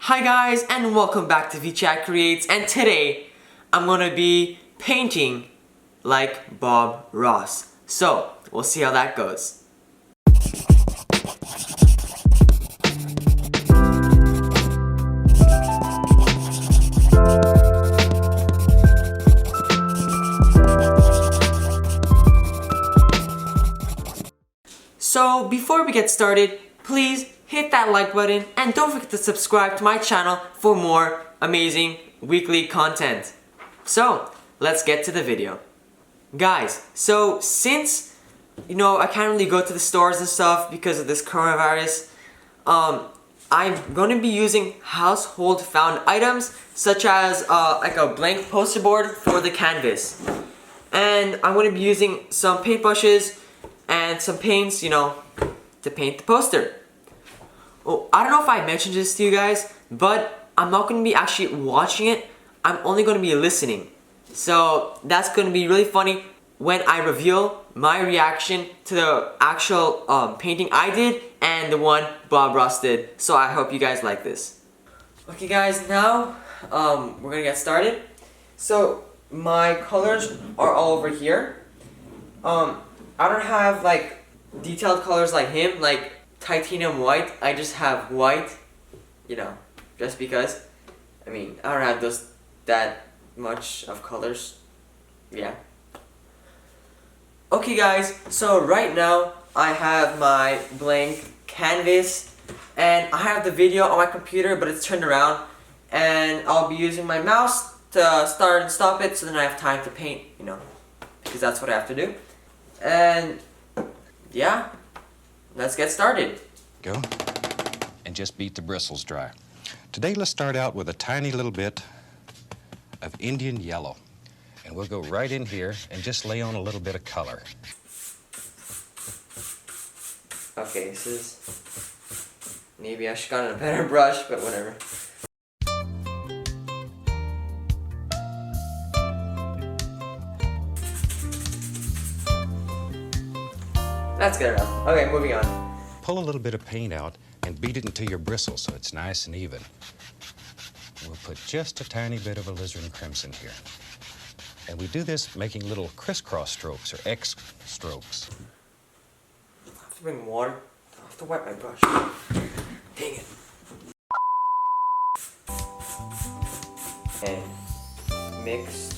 Hi guys, and welcome back to vchatcreates, and today I'm gonna be painting like Bob Ross. So, we'll see how that goes. So, before we get started, please hit that like button and don't forget to subscribe to my channel for more amazing weekly content. So, let's get to the video. Guys, so since, I can't really go to the stores and stuff because of this coronavirus, I'm going to be using household found items such as like a blank poster board for the canvas. And I'm going to be using some paintbrushes and some paints, to paint the poster. Oh, I don't know if I mentioned this to you guys, but I'm not going to be actually watching it. I'm only going to be listening. So that's going to be really funny when I reveal my reaction to the actual painting I did and the one Bob Ross did. So I hope you guys like this. Okay guys, now we're going to get started. So my colors are all over here. I don't have like detailed colors like him, like titanium white. I just have white, just because. I don't have that much of colors. Yeah. Okay guys, so right now I have my blank canvas and I have the video on my computer, but it's turned around, and I'll be using my mouse to start and stop it so then I have time to paint, because that's what I have to do. And yeah, let's get started. Go and just beat the bristles dry. Today let's start out with a tiny little bit of Indian yellow, and we'll go right in here and just lay on a little bit of color. Okay, maybe I should have gotten a better brush, but whatever. That's good enough. Okay, moving on. Pull a little bit of paint out and beat it into your bristles so it's nice and even. We'll put just a tiny bit of alizarin crimson here. And we do this making little crisscross strokes or X strokes. I have to bring water. I have to wipe my brush. Dang it. And mix.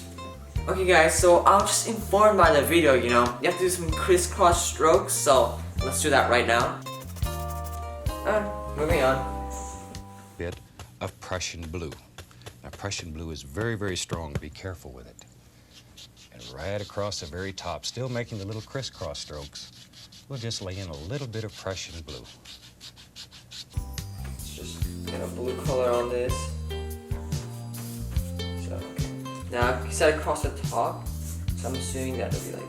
Okay guys, so I'll just inform by the video, you have to do some crisscross strokes, so let's do that right now. Moving on. Bit of Prussian blue. Now Prussian blue is very, very strong. Be careful with it. And right across the very top, still making the little crisscross strokes, we'll just lay in a little bit of Prussian blue. Let's just get a blue color on this. So, okay. Now, you said across the top, so I'm assuming that it'll be like.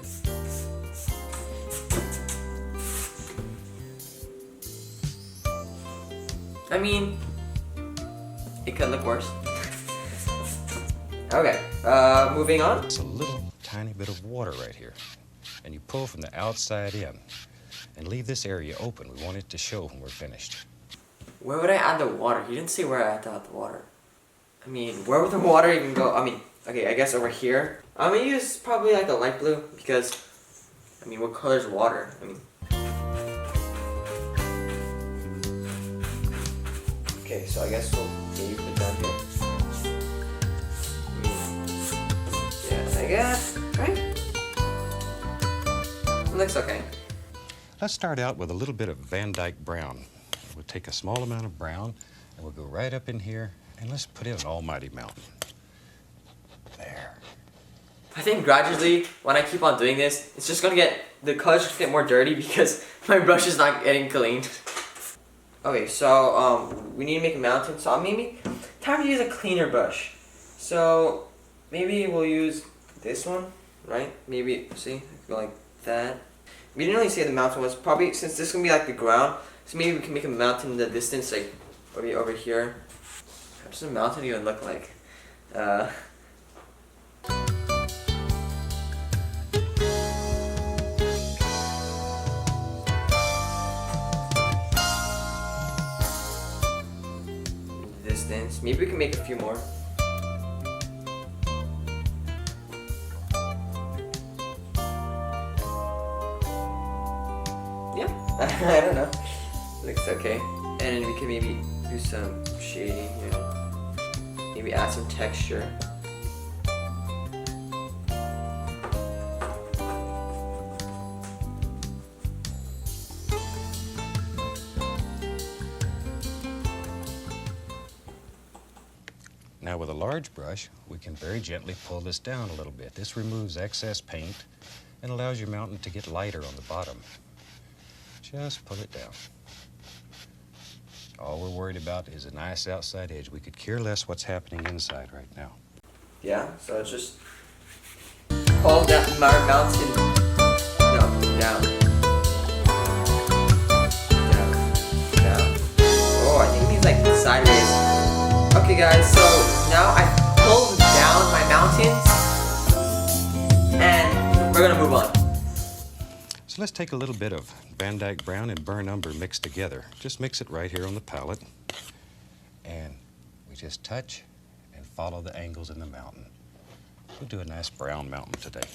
It could look worse. Okay, moving on. It's a little tiny bit of water right here. And you pull from the outside in and leave this area open. We want it to show when we're finished. Where would I add the water? You didn't say where I had to add the water. Where would the water even go? Okay, I guess over here. I'm gonna use probably like a light blue because, what color is water? Okay, so I guess we'll maybe put that here. Yeah, I guess, right? It looks okay. Let's start out with a little bit of Van Dyke brown. We'll take a small amount of brown and we'll go right up in here and let's put in an almighty mountain. There. I think gradually, when I keep on doing this, it's just gonna the colors just get more dirty because my brush is not getting clean. Okay, so we need to make a mountain, so maybe time to use a cleaner brush. So maybe we'll use this one, right? Maybe, see, go like that. We didn't really say the mountain was, probably since this is gonna be like the ground, so maybe we can make a mountain in the distance, like maybe over here. How does a mountain even look like? distance. Maybe we can make a few more. Yeah, I don't know. Looks okay. And then we can maybe do some shading here. Maybe add some texture. Now with a large brush, we can very gently pull this down a little bit. This removes excess paint and allows your mountain to get lighter on the bottom. Just pull it down. All we're worried about is a nice outside edge. We could care less what's happening inside right now. Yeah, so it's just pull that mountain, no, down. Down. Oh, I think it means like sideways. Okay guys, so now I pulled down my mountains and we're gonna move on. So let's take a little bit of Van Dyke Brown and Burnt Umber mixed together. Just mix it right here on the palette. And we just touch and follow the angles in the mountain. We'll do a nice brown mountain today.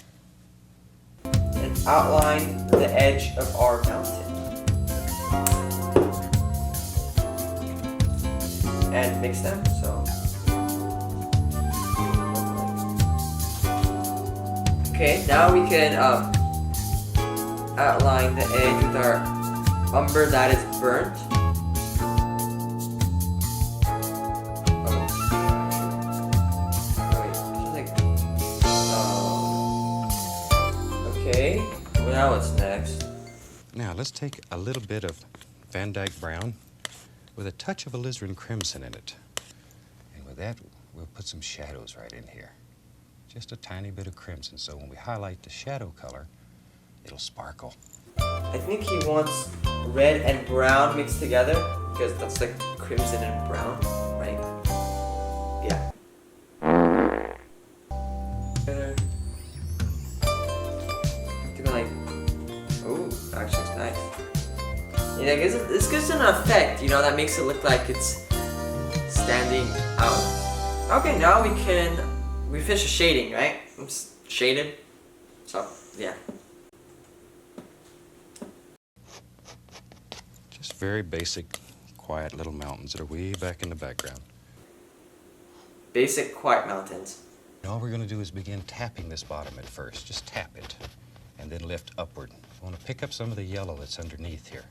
And outline the edge of our mountain. And mix them, so. Okay, now we can outline the edge with our umber that is burnt. Okay, well, now what's next? Now let's take a little bit of Van Dyke Brown with a touch of alizarin crimson in it. And with that, we'll put some shadows right in here. Just a tiny bit of crimson, so when we highlight the shadow color, it'll sparkle. I think he wants red and brown mixed together, because that's like crimson and brown, right? Yeah. Like, oh, actually it's nice. Yeah, this gives an effect, you know, that makes it look like it's standing out. Okay, now we finish the shading, right? It's shaded. So, yeah. Just very basic, quiet little mountains that are way back in the background. Basic, quiet mountains. And all we're going to do is begin tapping this bottom at first. Just tap it, and then lift upward. I want to pick up some of the yellow that's underneath here.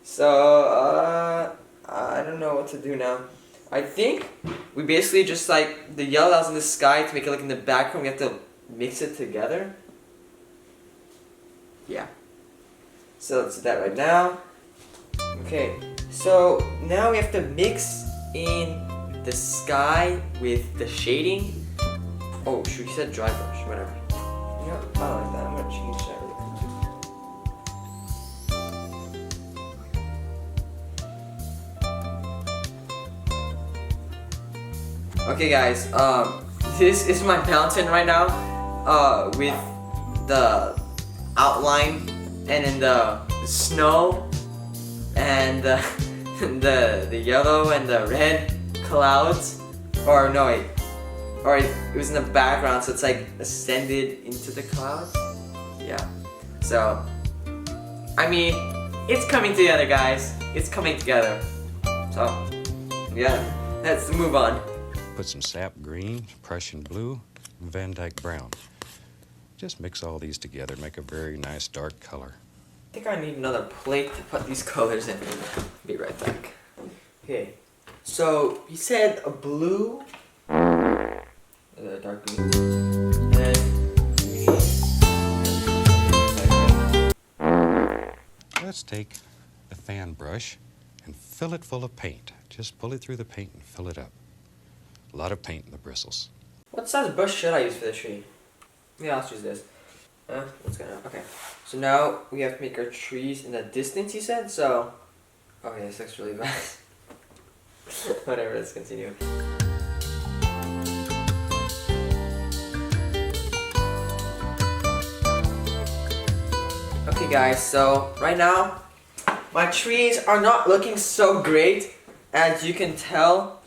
So, I don't know what to do now. I think we basically just like the yellow that's in the sky to make it look in the background, we have to mix it together. Yeah. So let's do that right now. Okay, so now we have to mix in the sky with the shading. Oh shoot, you said dry brush, whatever. You know, I don't like that, I'm gonna change that really quick. Okay guys, this is my mountain right now, with the outline and then the snow and the yellow and the red clouds, or no wait, or it was in the background, so it's like ascended into the clouds. Yeah, so I mean, it's coming together guys, it's coming together. So yeah, let's move on. Put some sap green, Prussian blue, and Van Dyke Brown. Just mix all these together, make a very nice dark color. I think I need another plate to put these colors in. Be right back. Okay, so you said a blue, dark blue, and Let's take the fan brush and fill it full of paint. Just pull it through the paint and fill it up. A lot of paint in the bristles. what size brush should I use for the tree? Yeah, I'll use this. Okay. So now we have to make our trees in the distance, you said? So, okay, this looks really bad. Whatever, let's continue. Okay guys, so right now, my trees are not looking so great. as you can tell,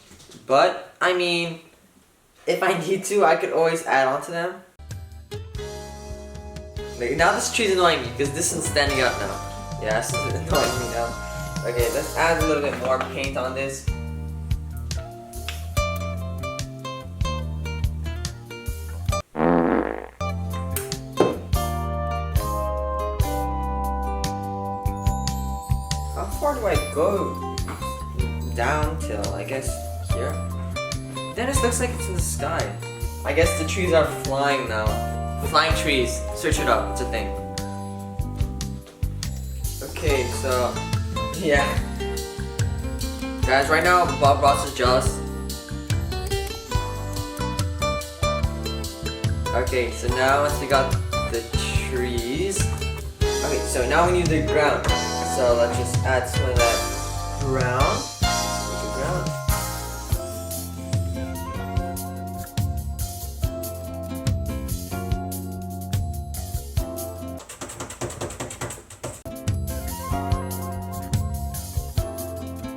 but I mean, if I need to, I could always add on to them. Like, now this tree's annoying me because this is standing up now. Yeah, this is annoying me now. Okay, let's add a little bit more paint on this. How far do I go down till, I guess, here? Then it looks like it's in the sky. I guess the trees are flying now. Flying trees. Search it up, it's a thing. Okay, so, yeah. Guys, right now, Bob Ross is jealous. Okay, so now once we got the trees. Okay, so now we need the ground. So let's just add some of that brown. Make it brown.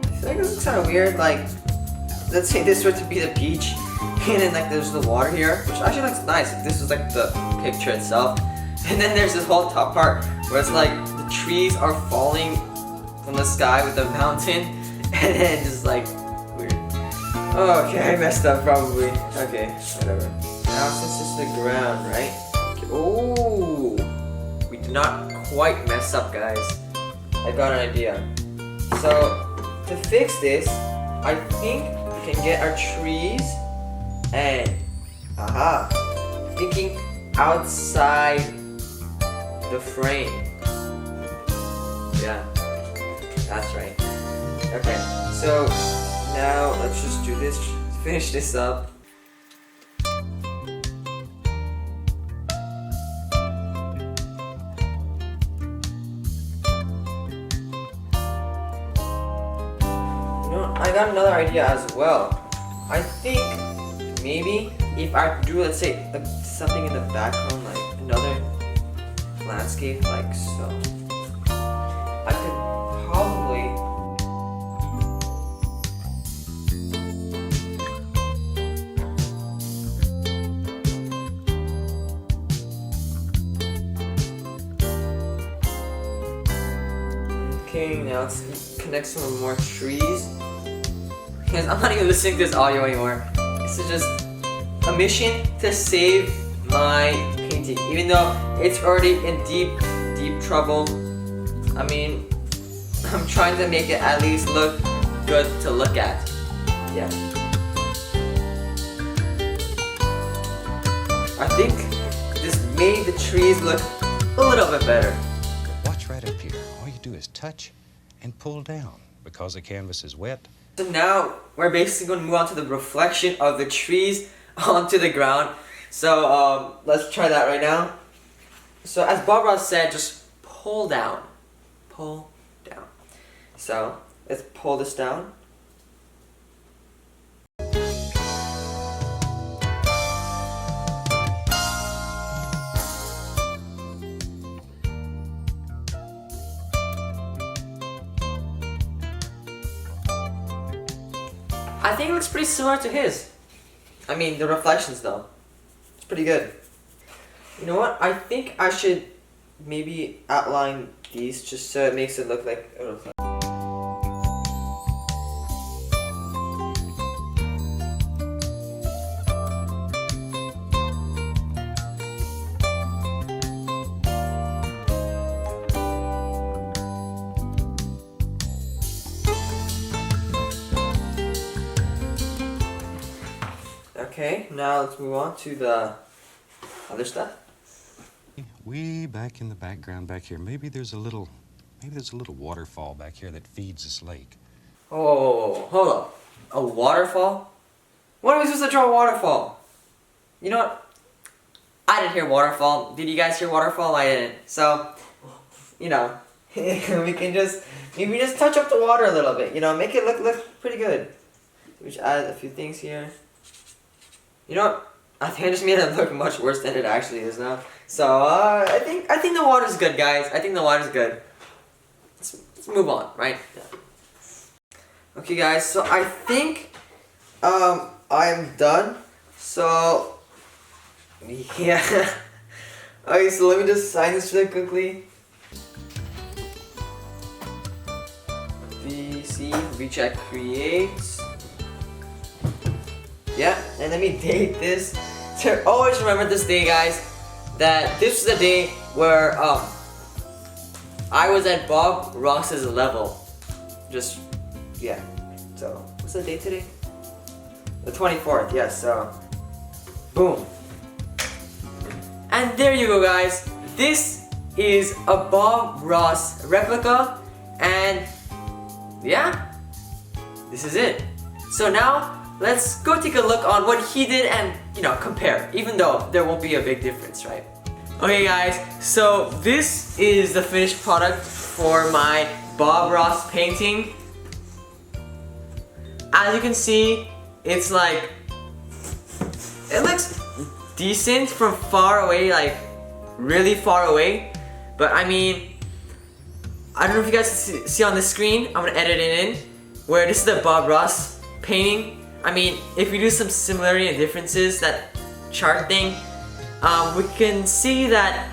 I feel like this looks kind of weird. Like, let's say this were to be the beach, and then like there's the water here, which actually looks nice. If this was like the picture itself, and then there's this whole top part where it's like the trees are falling from the sky with the mountain, and then just like weird. Oh, okay, I messed up probably. Okay, whatever. Now since it's the ground, right? Okay. Oh, we did not quite mess up, guys. I got an idea. So to fix this, I think we can get our trees and thinking outside the frame. Yeah, that's right. Okay, so now let's just do this, finish this up. You know, I got another idea as well. I think maybe if I do, let's say, something in the background, like another landscape, like so, I could probably okay, now let's connect some more trees. Because I'm not even listening to this audio anymore. This is just a mission to save my painting, even though it's already in deep trouble. I mean, I'm trying to make it at least look good to look at. Yeah. I think this made the trees look a little bit better. Watch right up here. All you do is touch and pull down because the canvas is wet. So now we're basically going to move on to the reflection of the trees onto the ground. So let's try that right now. So as Bob Ross said, just pull down. Pull down. So let's pull this down. I think it looks pretty similar to his. I mean, the reflections though. It's pretty good. You know what? I think I should maybe outline these just so it makes it look like a reflection. Okay, now let's move on to the other stuff. Way back in the background back here, maybe there's a little waterfall back here that feeds this lake. Oh, hold up. A waterfall? What are we supposed to draw a waterfall? You know what? I didn't hear waterfall. Did you guys hear waterfall? I didn't. So, you know, we can just maybe just touch up the water a little bit. You know, make it look pretty good. We should add a few things here. You know what? I think I just made it look much worse than it actually is now. So I think the water's good, guys. I think the water's good. Let's move on, right? Yeah. Okay guys, so I think I'm done. So yeah. Okay, so let me just sign this really quickly. vchatcreates. Yeah, and let me date this. To always remember this day, guys, that this was the day where I was at Bob Ross's level. Just yeah. So what's the date today? The 24th. Yes. So boom. And there you go, guys. This is a Bob Ross replica, and yeah, this is it. So now let's go take a look on what he did and, you know, compare, even though there won't be a big difference, right? Okay guys, so this is the finished product for my Bob Ross painting. As you can see, it's like, it looks decent from far away, like really far away. But I mean, I don't know if you guys see on the screen, I'm gonna edit it in, where this is the Bob Ross painting. I mean, if we do some similarity and differences, that chart thing, we can see that,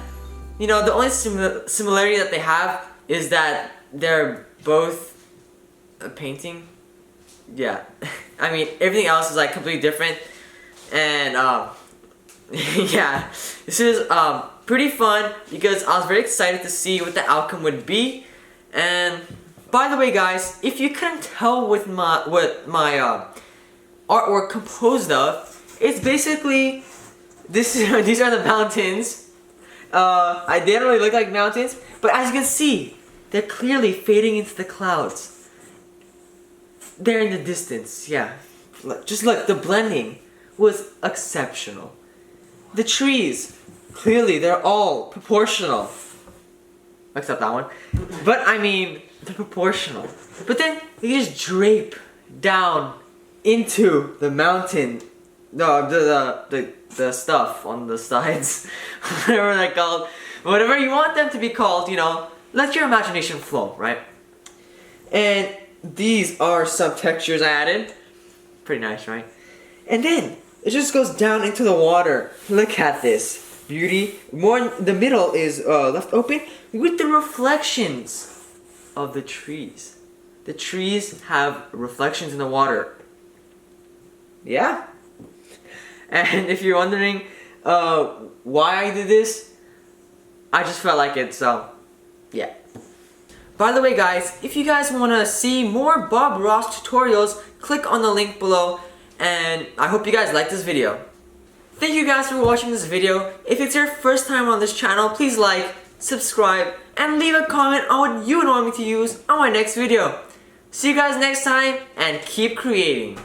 you know, the only similarity that they have is that they're both a painting. Yeah, I mean, everything else is like completely different. And yeah, this is pretty fun because I was very excited to see what the outcome would be. And by the way, guys, if you couldn't tell what my artwork composed of, it's basically this. These are the mountains. They don't really look like mountains, but as you can see, they're clearly fading into the clouds. They're in the distance. Yeah, just look. The blending was exceptional. The trees, clearly, they're all proportional. Except that one. But I mean, they're proportional. But then they just drape down into the mountain. No, the stuff on the sides. Whatever they're called. Whatever you want them to be called, you know, let your imagination flow, right? And these are some textures I added. Pretty nice, right? And then it just goes down into the water. Look at this beauty. More in the middle is left open with the reflections of the trees. The trees have reflections in the water. Yeah. And if you're wondering why I did this, I just felt like it. So yeah. By the way, guys, if you guys want to see more Bob Ross tutorials, click on the link below. And I hope you guys like this video. Thank you guys for watching this video. If it's your first time on this channel, please like, subscribe, and leave a comment on what you would want me to use on my next video. See you guys next time, and keep creating.